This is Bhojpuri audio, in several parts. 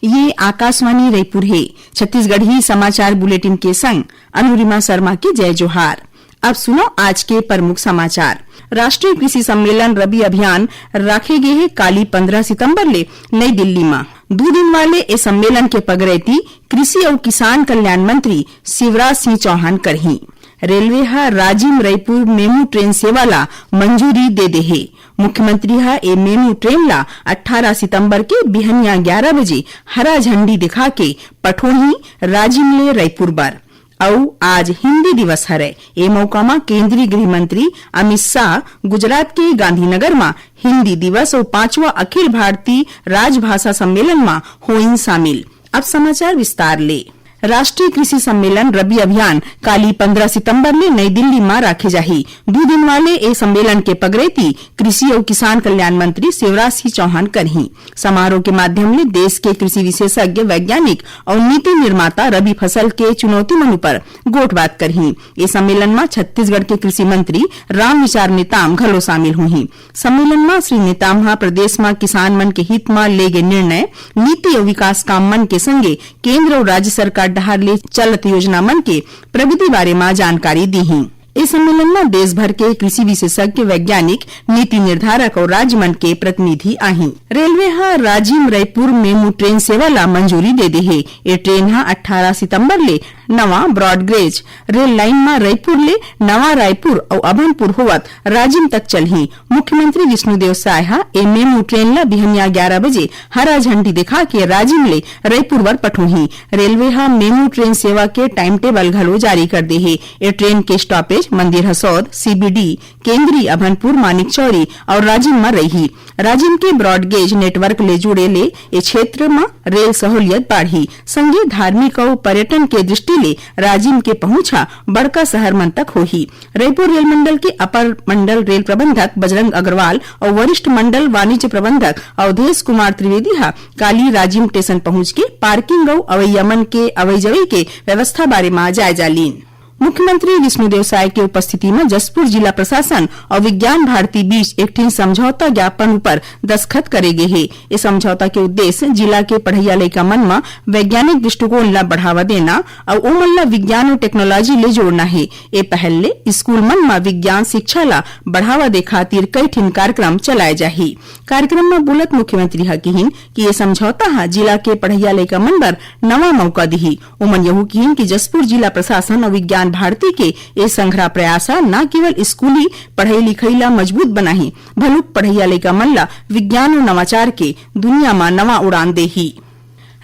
ये आकाशवाणी रायपुर है। छत्तीसगढ़ी समाचार बुलेटिन के संग अनुरिमा शर्मा की जय जोहार। अब सुनो आज के प्रमुख समाचार। राष्ट्रीय कृषि सम्मेलन रबी अभियान रखे गए है काली 15 सितंबर ले नई दिल्ली में 2 दिन वाले इस सम्मेलन के पगड़ैती कृषि और किसान कल्याण मंत्री शिवराज सिंह चौहान करही। रेलवे हा राजिम रायपुर मेमू ट्रेन सेवा ला मंजूरी दे दे है। मुख्यमंत्री हा ए मेमू ट्रेन ला 18 सितंबर के बिहनिया 11 बजे हरा झंडी दिखा के पठोही राजिम ले रायपुर बर। और आज हिंदी दिवस हरे। ए मौका में केंद्रीय गृह मंत्री अमित शाह गुजरात के गांधीनगर में हिंदी दिवस और 5वां अखिल भारतीय राजभाषा सम्मेलन में होइन शामिल। अब समाचार विस्तार ले। राष्ट्रीय कृषि सम्मेलन रबी अभियान काली 15 सितंबर ले नई दिल्ली में रखे जाही। 2 दिन वाले ए सम्मेलन के पगड़ैती कृषि और किसान कल्याण मंत्री शिवराज सिंह चौहान करही। समारोह के माध्यम ले देश के कृषि विशेषज्ञ, वैज्ञानिक और नीति निर्माता रबी फसल के चुनौती मन पर गोठबात करही। ए सम्मेलन में छत्तीसगढ़ के कृषि मंत्री राम विचार नेताम घलो शामिल हुई। सम्मेलन में श्री नेताम प्रदेश में किसान मन के हित में ले गए निर्णय, नीति और विकास काम मन के संगे केंद्र और राज्य सरकार डहार ले चलत योजना मन के प्रगति बारे में जानकारी दी ही। इस सम्मेलन में देश भर के कृषि विशेषज्ञ, वैज्ञानिक, नीति निर्धारक और राज्य मन के प्रतिनिधि आही। रेलवे हा राजिम रायपुर मेमू ट्रेन सेवा ला मंजूरी दे दे है। ये ट्रेन हा 18 सितंबर ले नवा ब्रॉडगेज रेल लाइन में रायपुर ले नवा रायपुर और अभनपुर होवत राजिम तक चलही। मुख्यमंत्री विष्णुदेव साय हा ए मेमू ट्रेन ला बिहनिया 11 बजे हरा झंडी दिखा के राजिम ले रायपुर वर पठोही। रेलवे हा मेमू ट्रेन सेवा के टाइम टेबल घलो जारी कर दे है। ये ट्रेन के स्टॉपेज मंदिर हसौद, सीबीडी, केंद्रीय, अभनपुर, मानिकचौरी और राजिम में रही। राजिम के ब्रॉडगेज नेटवर्क ले जुड़े ले ए क्षेत्र में रेल सहूलियत बढ़ी। संगे धार्मिक और पर्यटन के दृष्टि ले राजिम के पहुंचा बड़का शहर मन तक होही। रायपुर रेल मंडल के अपर मंडल रेल प्रबंधक बजरंग अग्रवाल और वरिष्ठ मंडल वाणिज्य प्रबंधक अवधेश कुमार त्रिवेदी हा काली राजिम स्टेशन पहुंच के पार्किंग और अवैयमन के अवैजवी के व्यवस्था बारे में जायजा लीन। मुख्यमंत्री विष्णुदेव साय के उपस्थिति में जसपुर जिला प्रशासन और विज्ञान भारती बीच एक समझौता ज्ञापन पर दस्तखत करे गए है। इस समझौता के उद्देश्य जिला के पढ़ैया लइका मन में वैज्ञानिक दृष्टिकोण ला बढ़ावा देना और ओमन ला विज्ञान और टेक्नोलॉजी ले जोड़ना है। ए पहल ले स्कूल मन में विज्ञान शिक्षा ला बढ़ावा दे खातिर कई ठिन कार्यक्रम चलाए जाही। कार्यक्रम में बोलत मुख्यमंत्री हा कहिन कि ये समझौता हा जिला के पढ़ैया लइका मन बर नवा मौका दिही। ओमन यहू कहिन कि जसपुर जिला प्रशासन और विज्ञान भारती के ये संघरा प्रयासा न केवल स्कूली पढ़ाई लिखाई ला मजबूत बनाही, भलुक पढ़ैया लइका मन ला विज्ञान और नवाचार के दुनिया में नवा उड़ान देही।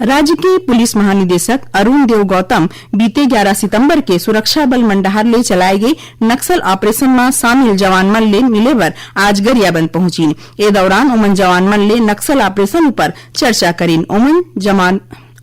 राज्य के पुलिस महानिदेशक अरुण देव गौतम बीते 11 सितंबर के सुरक्षा बल मंडहार ले चलाए गए नक्सल ऑपरेशन में शामिल जवान मन ले मिले बर आज गरियाबंद पहुंची। ए दौरान ओमन जवान मन ले नक्सल ऑपरेशन पर चर्चा करीन।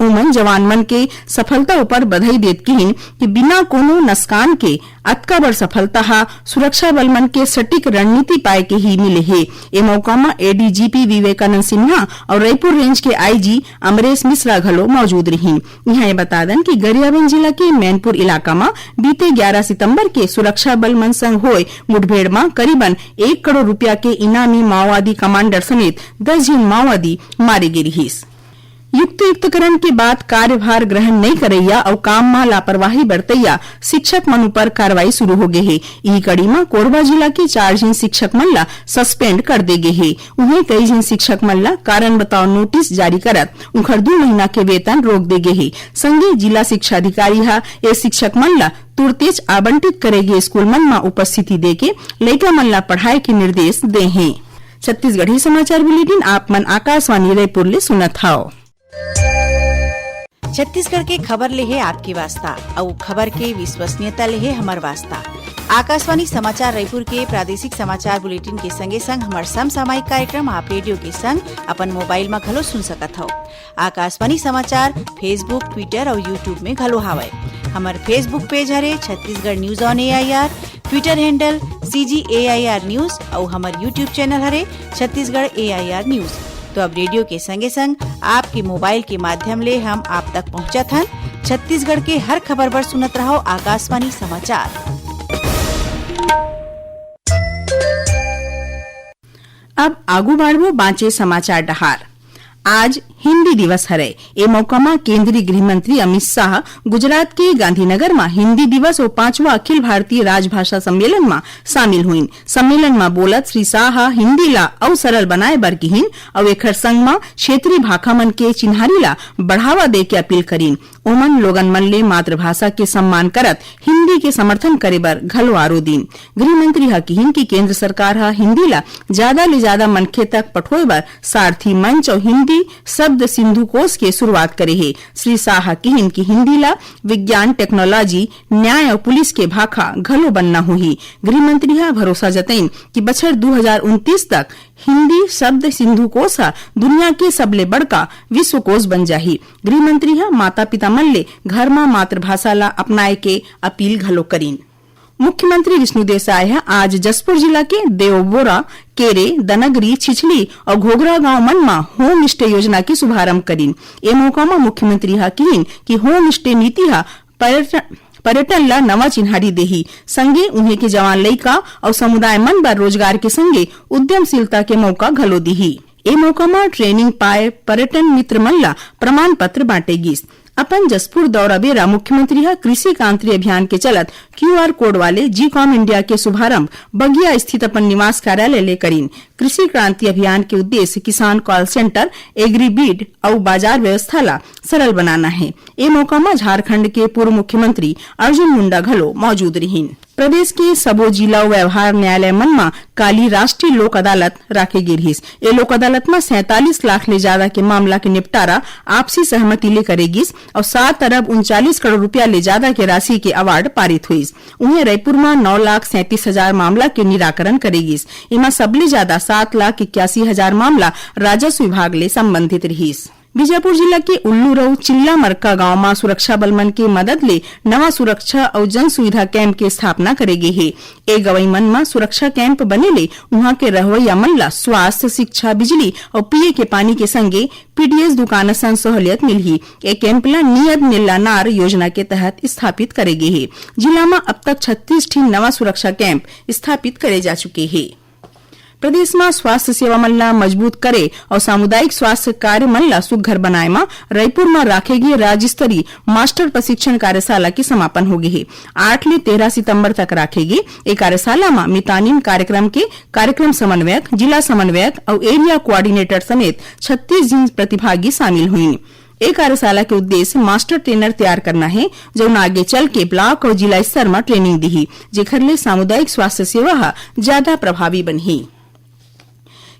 ओमन जवान मन के सफलता ऊपर बधाई देत कहिन कि बिना कोनो नस्कान के अतका बड़ सफलता हा सुरक्षा बल मन के सटीक रणनीति पाए के ही मिले है। ए मौका में एडीजीपी विवेकानंद सिन्हा और रायपुर रेंज के आईजी अमरेश मिश्रा घलो मौजूद रही। यहाँ ये बता दें कि गरियाबंद जिला के मैनपुर इलाका में बीते 11 सितंबर के सुरक्षा बल मन संग होए मुठभेड़ में करीबन 1 करोड़ रुपया के इनामी माओवादी कमांडर समेत 10 जन माओवादी मारे गए रहीस। युक्तिकरण के बाद कार्यभार ग्रहण नहीं करैया और काम में लापरवाही बरतैया शिक्षक मन पर कार्रवाई शुरू हो गए है। यही कड़ी में कोरबा जिला के 4 जन शिक्षक मन ला सस्पेंड कर दे गए है। उन्हें कई जन शिक्षक मन ला कारण बताओ नोटिस जारी करत उनकर 2 महीना के वेतन रोक दे गए है। संगे जिला शिक्षा अधिकारी हा ए शिक्षक मन ला तुरतेज आवंटित करेगे स्कूल मन में उपस्थिति देके लइका मन ला पढ़ाई के निर्देश दे है। छत्तीसगढ़ी समाचार बुलेटिन आप मन आकाशवाणी रायपुर ले सुनत हाओ। छत्तीसगढ़ के खबर ले है आपकी वास्ता और खबर के विश्वसनीयता ले है हमार वास्ता। आकाशवाणी समाचार रायपुर के प्रादेशिक समाचार बुलेटिन के संगे संग हमार समसामयिक कार्यक्रम आप रेडियो के संग अपन मोबाइल में घलो सुन सकत हो। आकाशवाणी समाचार फेसबुक, ट्विटर और यूट्यूब में घलो हावय। हमार फेसबुक पेज हरे Chhattisgarh news on AIR, Twitter handle CGAIR news और हमार यूट्यूब चैनल हरे छत्तीसगढ़ AIR न्यूज। तो अब रेडियो के संगे संग आपके मोबाइल के माध्यम ले हम आप तक पहुंचत हन। छत्तीसगढ़ के हर खबर पर सुनत रहो आकाशवाणी समाचार। अब आगू बढ़ो बाँचे समाचार डहार। आज हिंदी दिवस हरे। ए मौका में केंद्रीय गृह मंत्री अमित शाह गुजरात के गांधीनगर में हिंदी दिवस और 5वां अखिल भारतीय राजभाषा सम्मेलन में शामिल हुईन। सम्मेलन में बोलत श्री शाह हिंदी ला और सरल बनाए बर कीहिन और एकर संग में क्षेत्रीय भाषा मन के चिन्हारी ला बढ़ावा दे के अपील करीन। ओमन लोगन मन ले मातृभाषा के सम्मान करत हिंदी के समर्थन करे बर घलो आरो दिन। गृह मंत्री हा कहिन कि केंद्र सरकार हा हिंदी ला ज्यादा ले ज्यादा मनखे तक पठोए बर सारथी मंच और हिंदी शब्द सिंधु कोश के शुरुआत करे है। श्री शाह कहिन कि हिंदी ला विज्ञान, टेक्नोलॉजी, न्याय और पुलिस के भाखा घलो बनना होही। गृह मंत्री हा भरोसा जतईन कि बछर 2029 तक हिंदी शब्द सिंधु कोश दुनिया के सबले बड़का विश्व कोश बन जाही। गृह मंत्री हा माता पिता मन ले घर में मातृभाषा ला अपनाए के अपील घलो करीन। मुख्यमंत्री विष्णुदेव साय आज जसपुर जिला के देवबोरा, केरे, दनगरी, छिछली और घोघरा गांव मन में होम स्टे योजना के शुभारंभ करीन। ए मौका में मुख्यमंत्री हा कहिन कि होम स्टे नीति हा पर्यटन ला नवा चिन्हारी देही, संगे उन्हें के जवान लइका और समुदाय मन बर रोजगार के संगे उद्यमशीलता के मौका घलो दीही। ए मौका में ट्रेनिंग पाए पर्यटन मित्र मन ला प्रमाण पत्र बांटे गिस। अपन जसपुर दौरा बेरा मुख्यमंत्री हा कृषि क्रांति अभियान के चलत QR कोड वाले जी-कॉम इंडिया के शुभारंभ बगिया स्थित अपन निवास कार्यालय ले करीन। कृषि क्रांति अभियान के उद्देश्य किसान कॉल सेंटर, एग्रीबीड और बाजार व्यवस्था ला सरल बनाना है। ए मौका में झारखंड के पूर्व मुख्यमंत्री अर्जुन मुंडा घलो मौजूद रहीन। प्रदेश के सबो जिला व्यवहार न्यायालय मन में काली राष्ट्रीय लोक अदालत राखे गे रहिस। ए लोक अदालत में 47 लाख ले ज्यादा के मामला के निपटारा आपसी सहमति ले करेगिस और 7 अरब 39 करोड़ रुपया ले ज्यादा के राशि के अवार्ड पारित हुईस। उन्हें रायपुर में 9,37,000 मामला के निराकरण करेगिस। इमा सबले ज्यादा 7,81,000 मामला राजस्व विभाग ले संबंधित रहिस। बीजापुर जिला के उल्लूरऊ चिल्ला मरका गांव में सुरक्षा बल मन के मदद ले नवा सुरक्षा और जन सुविधा कैंप के स्थापना करेगे है। ए गवई मन में सुरक्षा कैंप बने ले वहां के रहवैया मन ला स्वास्थ्य, शिक्षा, बिजली और पिए के पानी के संगे PDS दुकान सन सहूलियत मिलही। ए कैंप ला नियत निल्लानार योजना के तहत स्थापित करेगे है। जिला में अब तक 36 ठी नवा सुरक्षा कैंप स्थापित करे जा चुके हैं। प्रदेश में स्वास्थ्य सेवा मन ला मजबूत करे और सामुदायिक स्वास्थ्य कार्य मन ला सुघर बनाए में रायपुर में राखे गए राज्य स्तरीय मास्टर प्रशिक्षण कार्यशाला के समापन हो गए है। 8 ले 13 सितंबर तक राखे गए। ए कार्यशाला में मितानिन कार्यक्रम के कार्यक्रम समन्वयक, जिला समन्वयक और एरिया कोऑर्डिनेटर समेत 36 जन प्रतिभागी शामिल हुई। ए कार्यशाला के उद्देश्य मास्टर ट्रेनर तैयार करना है जो आगे चल के ब्लॉक और जिला स्तर में ट्रेनिंग दी, जेखर ले सामुदायिक स्वास्थ्य सेवा ज्यादा प्रभावी बनी।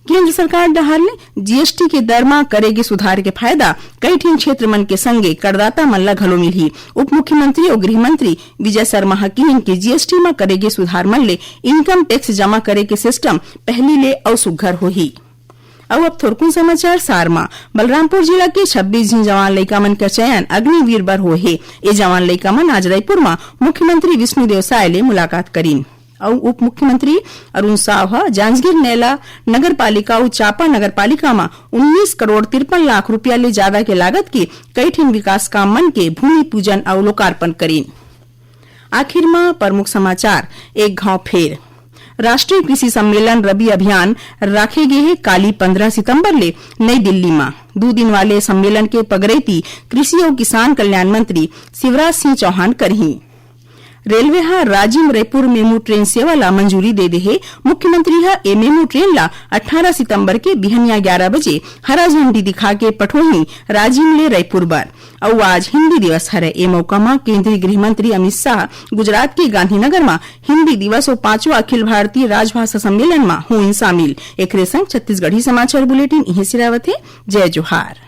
केंद्र सरकार डहार ने GST के दर में करेगे सुधार के फायदा कई ठीन क्षेत्र मन के संगे करदाता मन ला घलो मिलही। उप मुख्यमंत्री और गृह मंत्री विजय शर्मा हकीन के GST में करेगे सुधार मन ले इनकम टैक्स जमा करे के सिस्टम पहली ले और सुघर होही। अब थोरकुन समाचार सारमा बलरामपुर जिला के 26 जन जवान लइका मन का चयन अग्निवीर बर हो है। ए जवान लइका मन आज रायपुर में मुख्यमंत्री विष्णुदेव साय ले मुलाकात करीन और उप मुख्यमंत्री अरुण साव जांजगीर नेला नगर पालिका और चापा नगर पालिका में 19 करोड़ 53 लाख रुपया ले ज्यादा के लागत के कई ठीन विकास काम मन के भूमि पूजन और लोकार्पण करीन। आखिर में प्रमुख समाचार एक घाव फेर। राष्ट्रीय कृषि सम्मेलन रबी अभियान राखे गए है काली 15 सितंबर ले नई दिल्ली में। 2 दिन वाले सम्मेलन के पगरेती कृषि और किसान कल्याण मंत्री शिवराज सिंह चौहान करही। Railway Rajim Raipur MEMU train सेवा ला मंजूरी दे दे है। मुख्यमंत्री ए मेमू ट्रेन ला 18 सितंबर के बिहनिया 11 बजे हरा झंडी दिखा के पठोही राजिम ले रायपुर बर। और आज हिंदी दिवस हरे। ए मौका में केंद्रीय गृह मंत्री अमित शाह गुजरात के गांधीनगर में हिंदी दिवस और 5वां अखिल भारतीय राजभाषा सम्मेलन में हुई शामिल। एक संग छत्तीसगढ़ी समाचार बुलेटिन इहे सिरावत है। जय जोहार।